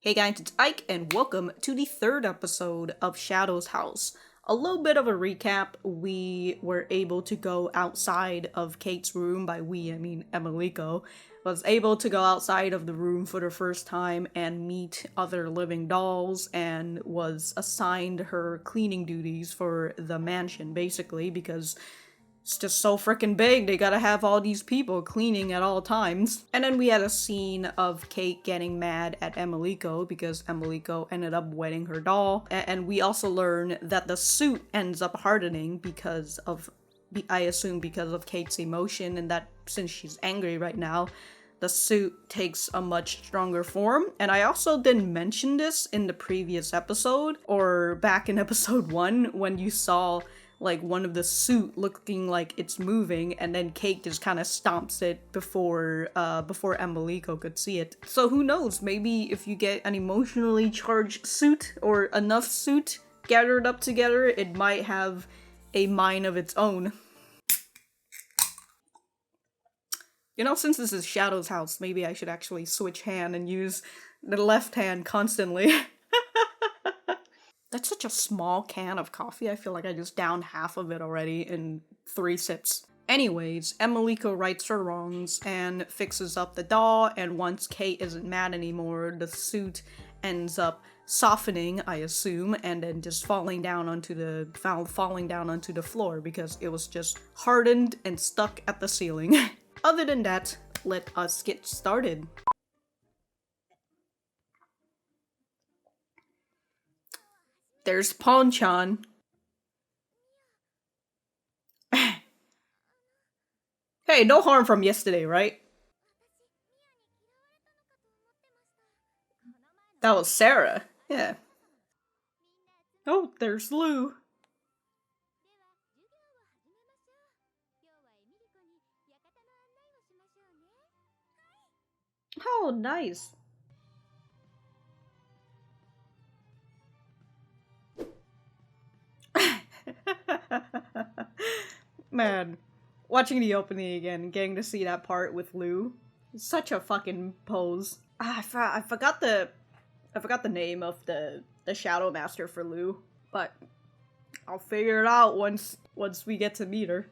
Hey guys, it's Ike, and welcome to the third episode of Shadow's House. A little bit of a recap, we were able to go outside of Kate's room. By we, I mean Emilico. Was able to go outside of the room for the first time and meet other living dolls, and was assigned her cleaning duties for the mansion, basically, because it's just so freaking big, they gotta have all these people cleaning at all times. And then we had a scene of Kate getting mad at Emilico because Emilico ended up wetting her doll. And we also learn that the suit ends up hardening because of, I assume because of Kate's emotion, and that since she's angry right now, the suit takes a much stronger form. And I also didn't mention this in the previous episode, or back in episode 1, when you saw like one of the suit looking like it's moving, and then Kate just kind of stomps it before Emilico could see it. So who knows, maybe if you get an emotionally charged suit or enough suit gathered up together, it might have a mind of its own. You know, since this is Shadow's house, maybe I should actually switch hand and use the left hand constantly. That's such a small can of coffee. I feel like I just downed half of it already in 3 sips. Anyways, Emilico rights her wrongs and fixes up the doll, and once Kate isn't mad anymore, the suit ends up softening, I assume, and then just falling down onto the floor because it was just hardened and stuck at the ceiling. Other than that, let us get started. There's Ponchan. Hey, no harm from yesterday, right? That was Sarah. Yeah. Oh, there's Lou. Oh, nice. Man, watching the opening again, getting to see that part with Lou, such a fucking pose. I forgot the name of the Shadow Master for Lou, but I'll figure it out once we get to meet her.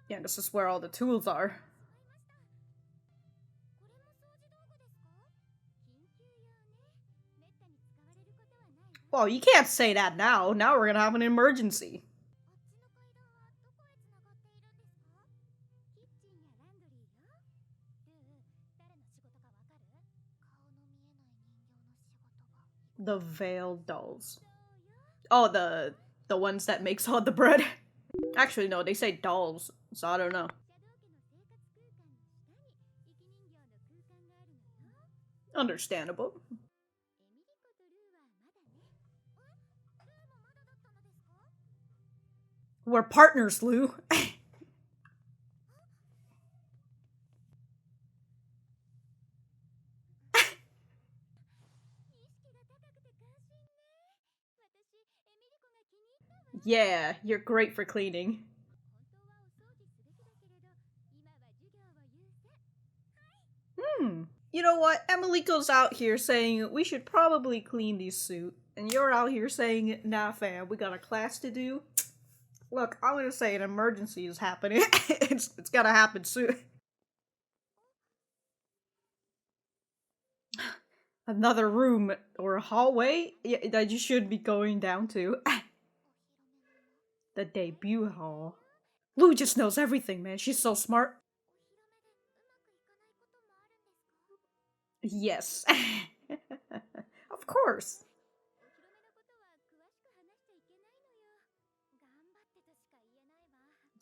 Yeah, this is where all the tools are. Well, you can't say that now. Now we're gonna have an emergency. The veiled dolls. Oh, the ones that makes all the bread. Actually, no, they say dolls, so I don't know. Understandable. We're partners, Lou. Yeah, you're great for cleaning. You know what? Emilico's out here saying we should probably clean these suit, and you're out here saying, nah fam, we got a class to do. Look, I'm gonna say an emergency is happening. it's gotta happen soon. Another room or a hallway that you should be going down to. The debut hall. Lou just knows everything, man. She's so smart. Yes. Of course.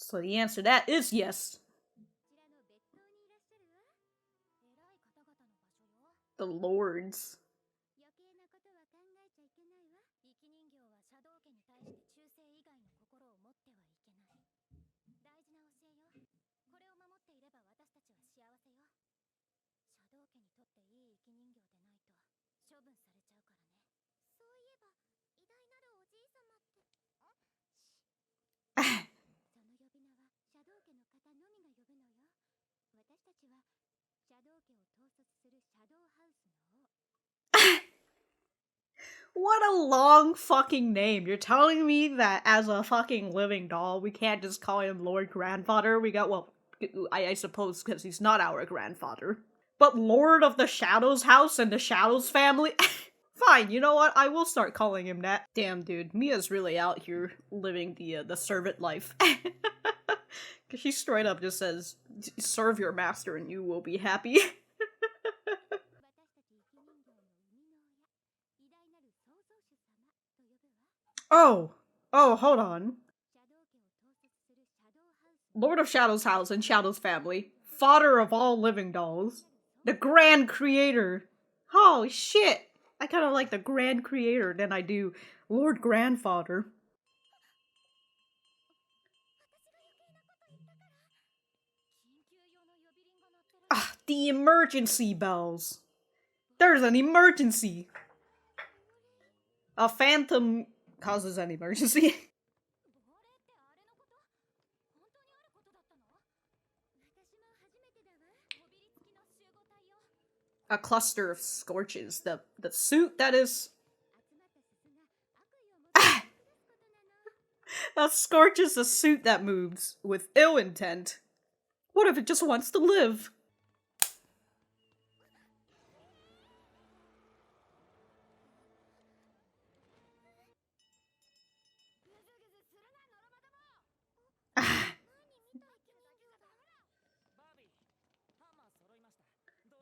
So the answer to that is yes. The lords. What a long fucking name. You're telling me that as a fucking living doll, we can't just call him Lord Grandfather? We got, well, I suppose because he's not our grandfather. But Lord of the Shadows House and the Shadows family? Fine, you know what? I will start calling him that. Damn, dude, Mia's really out here living the servant life. Cause she straight up just says, serve your master and you will be happy. Oh, hold on. Lord of Shadows House and Shadows family. Father of all living dolls. The Grand Creator. Oh shit! I kind of like the Grand Creator than I do Lord Grandfather. Ah, the emergency bells. There's an emergency. A phantom causes an emergency. A cluster of scorches. The suit that is... A scorch is a suit that moves with ill intent. What if it just wants to live?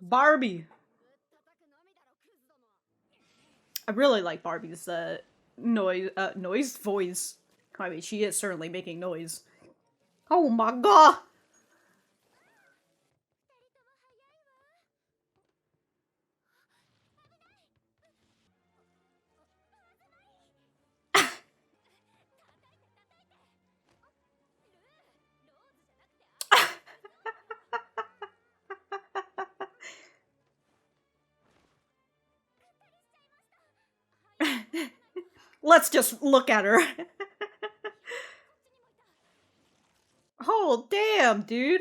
Barbie. I really like Barbie's noise voice. I mean, she is certainly making noise. Oh my god! Let's just look at her. Oh, damn, dude.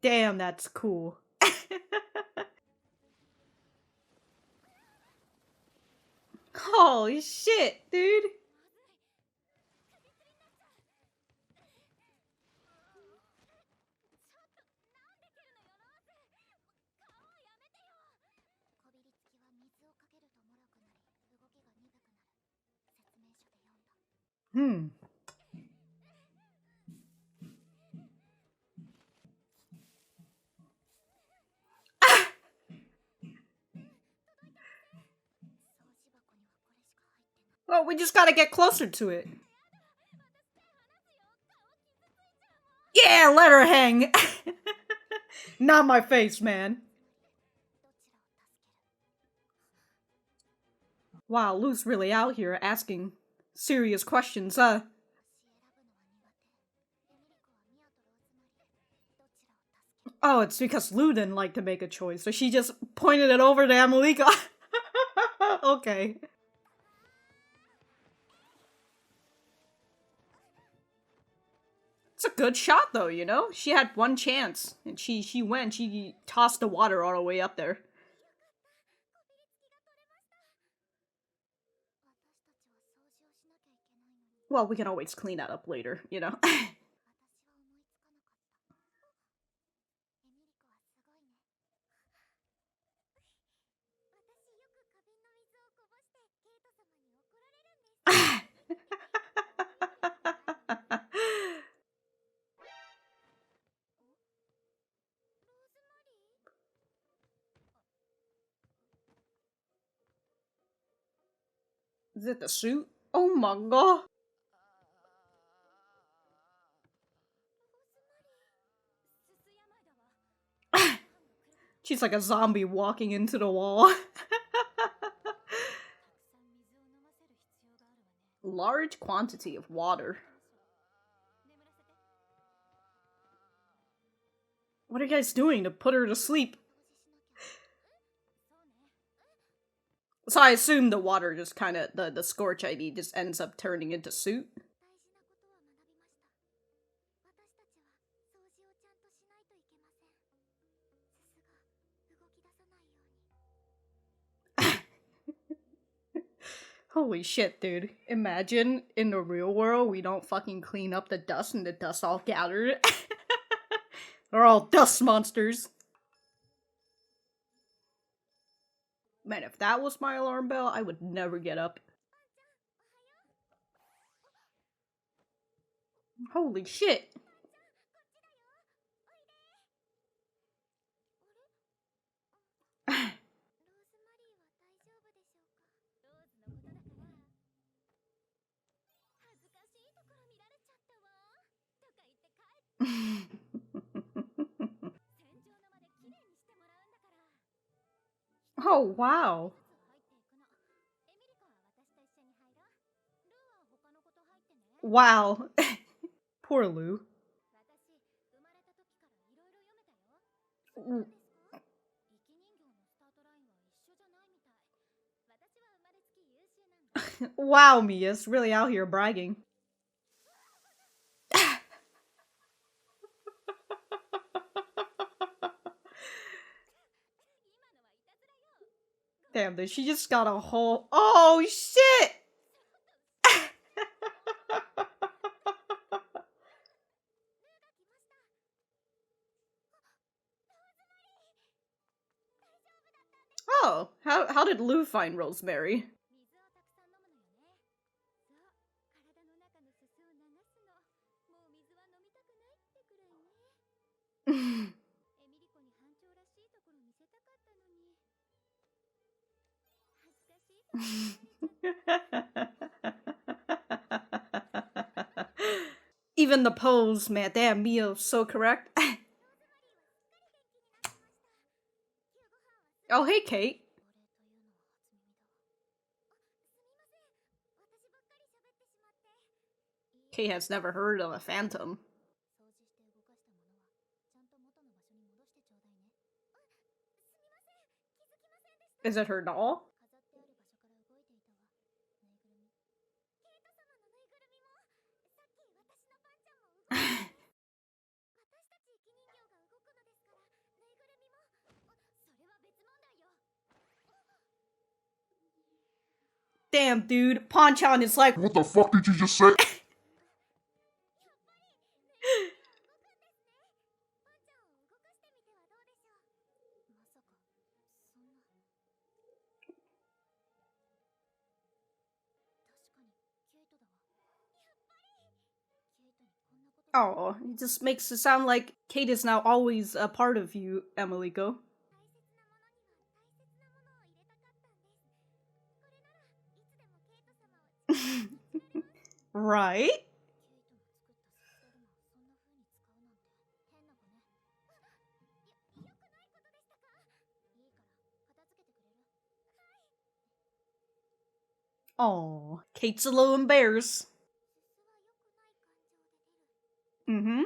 Damn, that's cool. Holy shit, dude. Hmm. Well, we just gotta get closer to it. Yeah, let her hang. Not my face, man. Wow, Lou's really out here asking serious questions, huh? Oh, it's because Lou didn't like to make a choice, so she just pointed it over to Emilico. Okay. It's a good shot, though, you know? She had one chance, and she tossed the water all the way up there. Well, we can always clean that up later, you know? Is it the suit? Oh my god. She's like a zombie walking into the wall. Large quantity of water. What are you guys doing to put her to sleep? So I assume the water just kind of, the scorch ID just ends up turning into soot. Holy shit, dude. Imagine in the real world we don't fucking clean up the dust and the dust all gathered. They're all dust monsters. Man, if that was my alarm bell, I would never get up. Holy shit. Oh, wow. Wow. Poor Lou. Wow, Mia's really out here bragging. Damn, dude, she just got a whole— oh, shit! Oh, how did Lou find Rosemary? Even the pose, man, damn, Mio, so correct. Oh, hey, Kate. Kate has never heard of a phantom. Is it her doll? Damn, dude, Ponchan is like— what the fuck did you just say? oh, it just makes it sound like Kate is now always a part of you, Emilico. Right? Oh, Kate's a little embarrassed. Mm-hmm.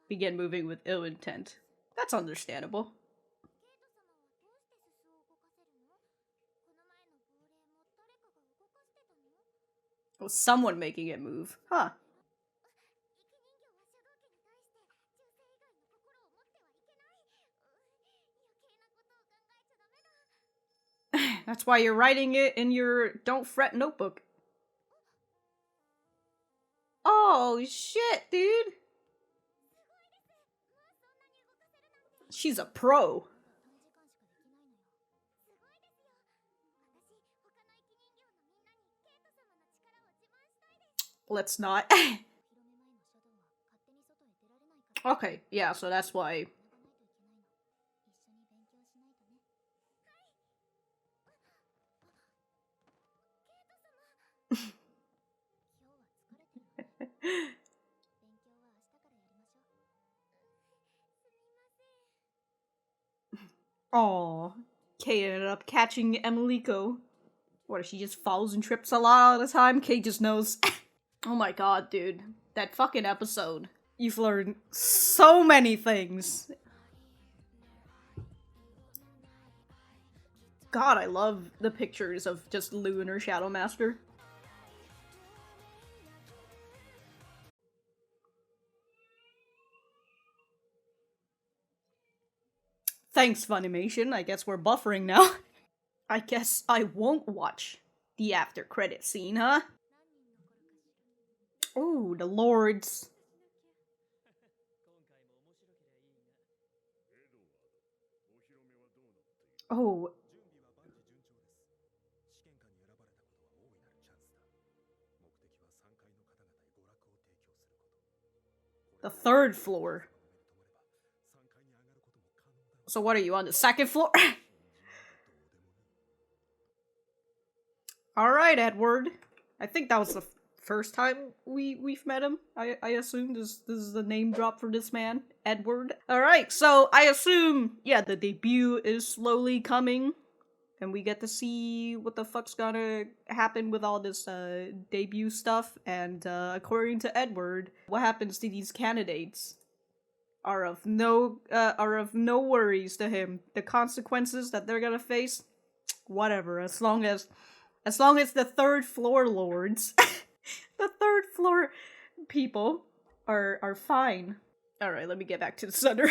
Begin moving with ill intent. That's understandable. Was someone making it move? Huh. That's why you're writing it in your don't fret notebook. Oh, shit, dude. She's a pro. Let's not. Okay, yeah, so that's why. Aw, Kate ended up catching Emilico. What if she just falls and trips a lot of the time? Kate just knows. Oh my god, dude. That fucking episode. You've learned so many things. God, I love the pictures of just Lou and her Shadow Master. Thanks, Funimation. I guess we're buffering now. I guess I won't watch the after credit scene, huh? Ooh, the lords. Oh. The third floor. So what are you, on the second floor? Alright, Edward. I think that was the first time we've met him. I assume this is the name drop for this man, Edward. Alright, so I assume, yeah, the debut is slowly coming. And we get to see what the fuck's gonna happen with all this debut stuff. And according to Edward, what happens to these candidates are of no worries to him. The consequences that they're gonna face, whatever. As long as the third floor lords, the third floor people are fine. All right, let me get back to the center.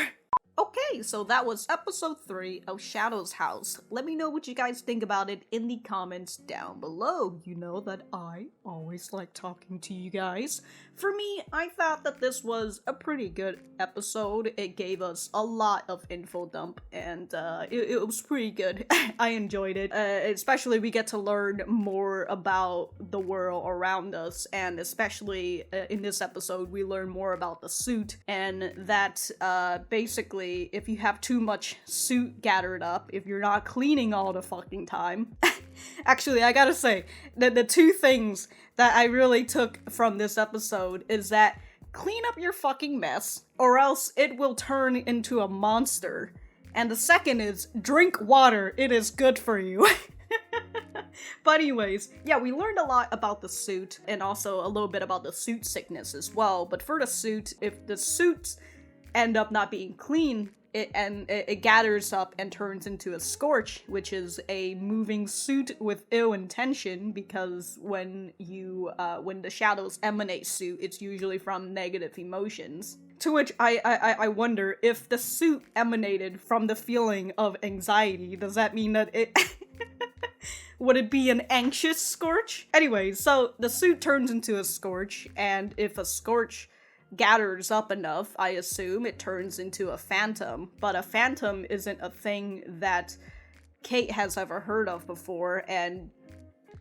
Okay, so that was episode 3 of Shadow's House. Let me know what you guys think about it in the comments down below. You know that I always like talking to you guys. For me, I thought that this was a pretty good episode. It gave us a lot of info dump, and it was pretty good. I enjoyed it. Especially we get to learn more about the world around us, and especially in this episode, we learn more about the soot, and that basically, if you have too much soot gathered up, if you're not cleaning all the fucking time. Actually, I gotta say, the two things that I really took from this episode is that clean up your fucking mess, or else it will turn into a monster. And the second is drink water, it is good for you. But anyways, yeah, we learned a lot about the soot, and also a little bit about the soot sickness as well. But for the soot, if the suits end up not being clean, it gathers up and turns into a scorch, which is a moving soot with ill intention, because when the shadows emanate soot, it's usually from negative emotions. To which I wonder, if the soot emanated from the feeling of anxiety, does that mean that it would it be an anxious scorch? Anyway, so the soot turns into a scorch, and if a scorch gathers up enough, I assume it turns into a phantom. But a phantom isn't a thing that Kate has ever heard of before, and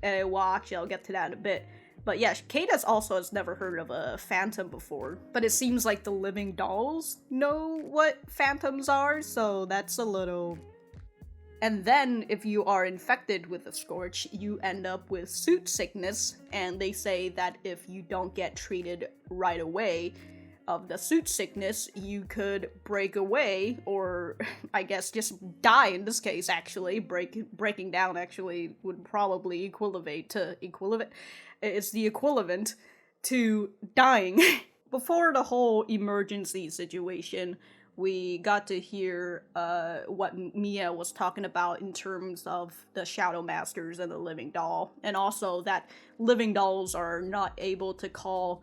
well, actually, I'll get to that in a bit. But yeah, Kate has never heard of a phantom before. But it seems like the living dolls know what phantoms are, so that's a little. And then, if you are infected with a scorch, you end up with soot sickness, and they say that if you don't get treated right away of the soot sickness, you could break away, or I guess just die in this case, actually. Breaking down actually would probably it's the equivalent to dying. Before the whole emergency situation, we got to hear what Mia was talking about in terms of the Shadow Masters and the Living Doll. And also that Living Dolls are not able to call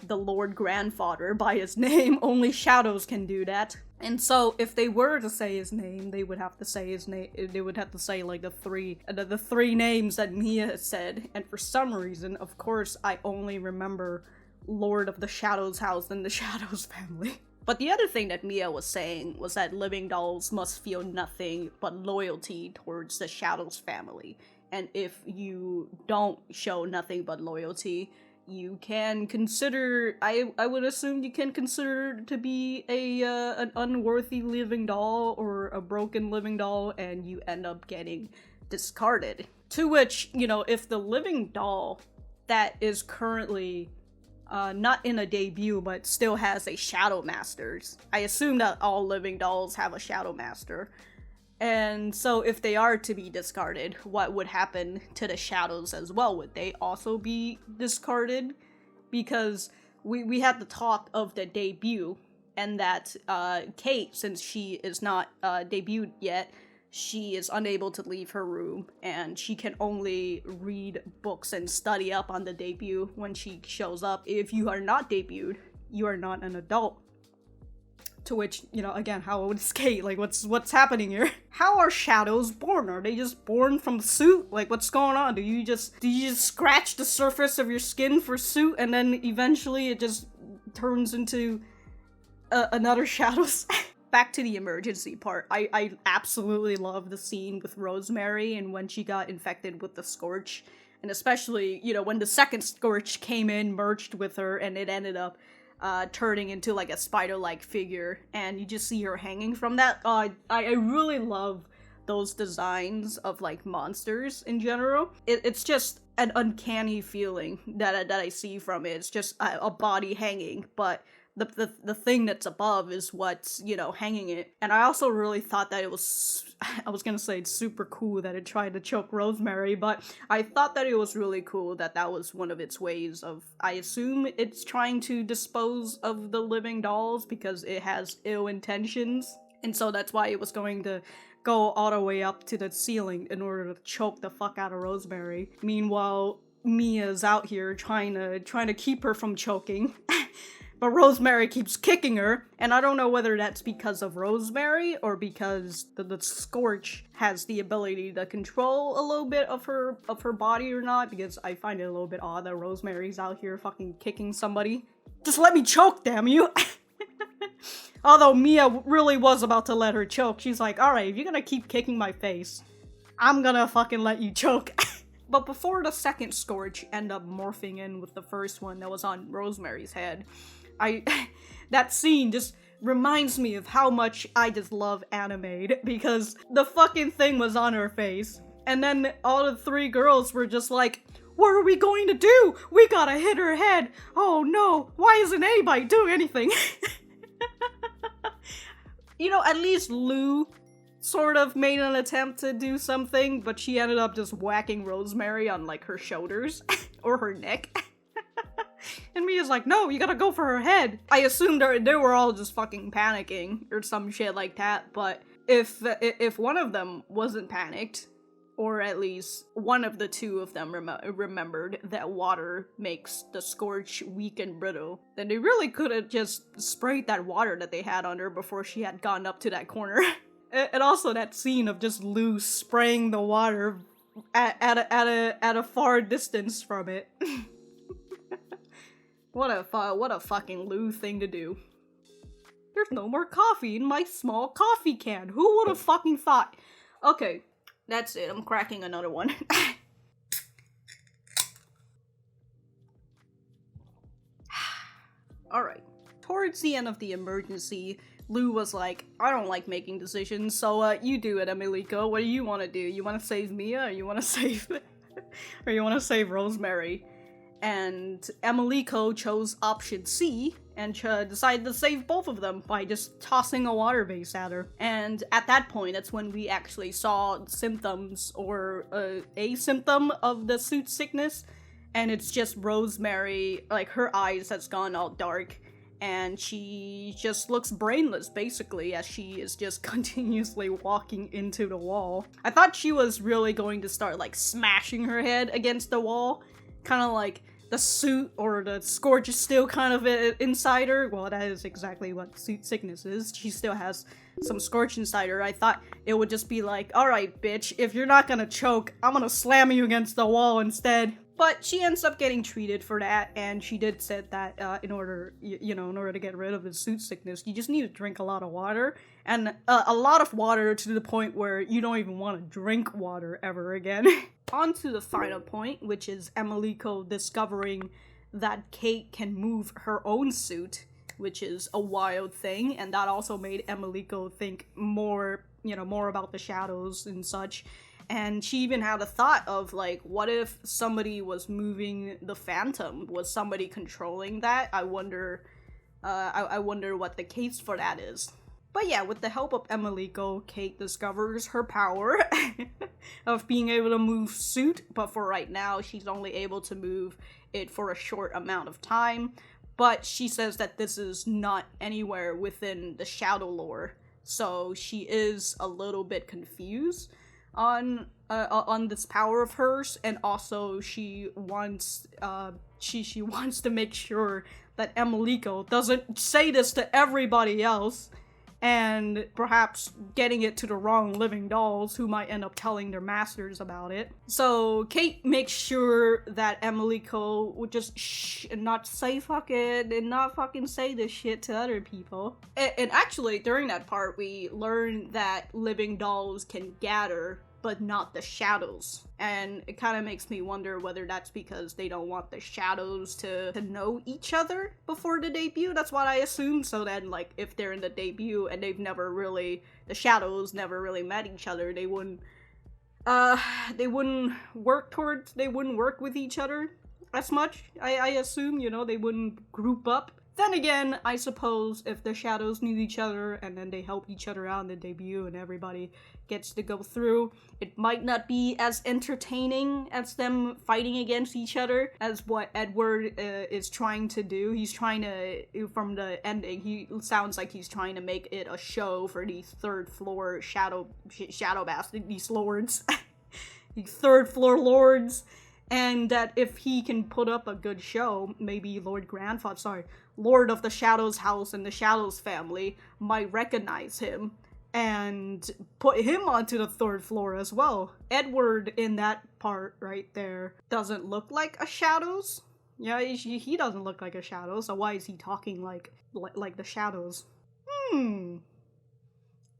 the Lord Grandfather by his name. Only shadows can do that. And so if they were to say his name, they would have to say his name. They would have to say like the three names that Mia said. And for some reason, of course, I only remember Lord of the Shadows House and the Shadows family. But the other thing that Mia was saying was that living dolls must feel nothing but loyalty towards the Shadows family. And if you don't show nothing but loyalty, you can consider, I would assume you can consider to be an unworthy living doll or a broken living doll, and you end up getting discarded. To which, you know, if the living doll that is currently not in a debut, but still has a Shadow Masters. I assume that all living dolls have a Shadow Master. And so if they are to be discarded, what would happen to the shadows as well? Would they also be discarded? Because we had the talk of the debut, and that Kate, since she is not debuted yet, she is unable to leave her room, and she can only read books and study up on the debut when she shows up. If you are not debuted, you are not an adult. To which, you know, again, how would skate? Like, what's happening here? How are shadows born? Are they just born from soot? Like, what's going on? Do you just scratch the surface of your skin for soot, and then eventually it just turns into another shadows? Back to the emergency part. I absolutely love the scene with Rosemary and when she got infected with the scorch, and especially, you know, when the second scorch came in, merged with her, and it ended up turning into like a spider-like figure, and you just see her hanging from that. I really love those designs of like monsters in general. It's just an uncanny feeling that I see from it. It's just a body hanging, but the thing that's above is what's, you know, hanging it. And I also really thought that it was, I was gonna say it's super cool that it tried to choke Rosemary, but I thought that it was really cool that that was one of its ways of, I assume it's trying to dispose of the living dolls because it has ill intentions. And so that's why it was going to go all the way up to the ceiling in order to choke the fuck out of Rosemary. Meanwhile, Mia's out here trying to keep her from choking. But Rosemary keeps kicking her, and I don't know whether that's because of Rosemary or because the Scorch has the ability to control a little bit of her body or not, because I find it a little bit odd that Rosemary's out here fucking kicking somebody. Just let me choke, damn you! Although Mia really was about to let her choke, she's like, alright, if you're gonna keep kicking my face, I'm gonna fucking let you choke. But before the second Scorch end up morphing in with the first one that was on Rosemary's head, that scene just reminds me of how much I just love anime, because the fucking thing was on her face, and then all the three girls were just like, what are we going to do? We gotta hit her head. Oh no, why isn't anybody doing anything? You know, at least Lou sort of made an attempt to do something, but she ended up just whacking Rosemary on like her shoulders or her neck. And Mia's like, no, you gotta go for her head. I assumed they were all just fucking panicking or some shit like that, but if one of them wasn't panicked, or at least one of the two of them remembered that water makes the Scorch weak and brittle, then they really could have just sprayed that water that they had on her before she had gone up to that corner. And also that scene of just Lou spraying the water at a far distance from it. What a fucking Lou thing to do. There's no more coffee in my small coffee can. Who would have fucking thought? Okay, that's it. I'm cracking another one. Alright. Towards the end of the emergency, Lou was like, I don't like making decisions, so you do it, Emilico. What do you want to do? You want to save Mia, or you want to save or you want to save Rosemary? And Emilico chose option C and decided to save both of them by just tossing a water vase at her. And at that point, that's when we actually saw symptoms, or a symptom of the soot sickness, and it's just Rosemary, like her eyes has gone all dark, and she just looks brainless, basically, as she is just continuously walking into the wall. I thought she was really going to start, like, smashing her head against the wall, kind of like the soot or the Scorch is still kind of inside her. Well, that is exactly what soot sickness is. She still has some Scorch inside her. I thought it would just be like, alright, bitch, if you're not gonna choke, I'm gonna slam you against the wall instead. But she ends up getting treated for that, and she did say that in order to get rid of the soot sickness, you just need to drink a lot of water, and a lot of water to the point where you don't even want to drink water ever again. On to the final point, which is Emilico discovering that Kate can move her own suit, which is a wild thing, and that also made Emilico think more about the shadows and such. And she even had a thought of, like, what if somebody was moving the Phantom? Was somebody controlling that? I wonder what the case for that is. But yeah, with the help of Emilico, Kate discovers her power of being able to move suit, but for right now, she's only able to move it for a short amount of time. But she says that this is not anywhere within the Shadow lore, so she is a little bit confused on this power of hers, and also she wants to make sure that Emilico doesn't say this to everybody else, and perhaps getting it to the wrong living dolls who might end up telling their masters about it. So Kate makes sure that Emilico would just shh and not say fuck it and not fucking say this shit to other people. And actually, during that part, we learn that living dolls can gather, but not the shadows. And it kind of makes me wonder whether that's because they don't want the shadows to know each other before the debut. That's what I assume. So then, like, if they're in the debut and they've never really, the shadows never really met each other, they wouldn't work with each other as much. I assume, you know, they wouldn't group up. Then again, I suppose if the shadows knew each other and then they help each other out in the debut and everybody gets to go through, it might not be as entertaining as them fighting against each other as what Edward is trying to do. He's trying to, from the ending, he sounds like he's trying to make it a show for these third floor shadow bastards, these lords, these third floor lords. And that if he can put up a good show, maybe Lord of the Shadows house and the Shadows family might recognize him and put him onto the third floor as well. Edward in that part right there doesn't look like a Shadows. Yeah, he doesn't look like a Shadow, so why is he talking like the Shadows?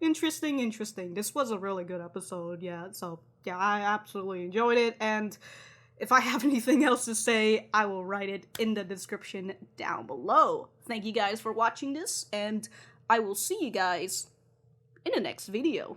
Interesting. This was a really good episode, yeah, so yeah, I absolutely enjoyed it, and if I have anything else to say, I will write it in the description down below. Thank you guys for watching this, and I will see you guys in the next video.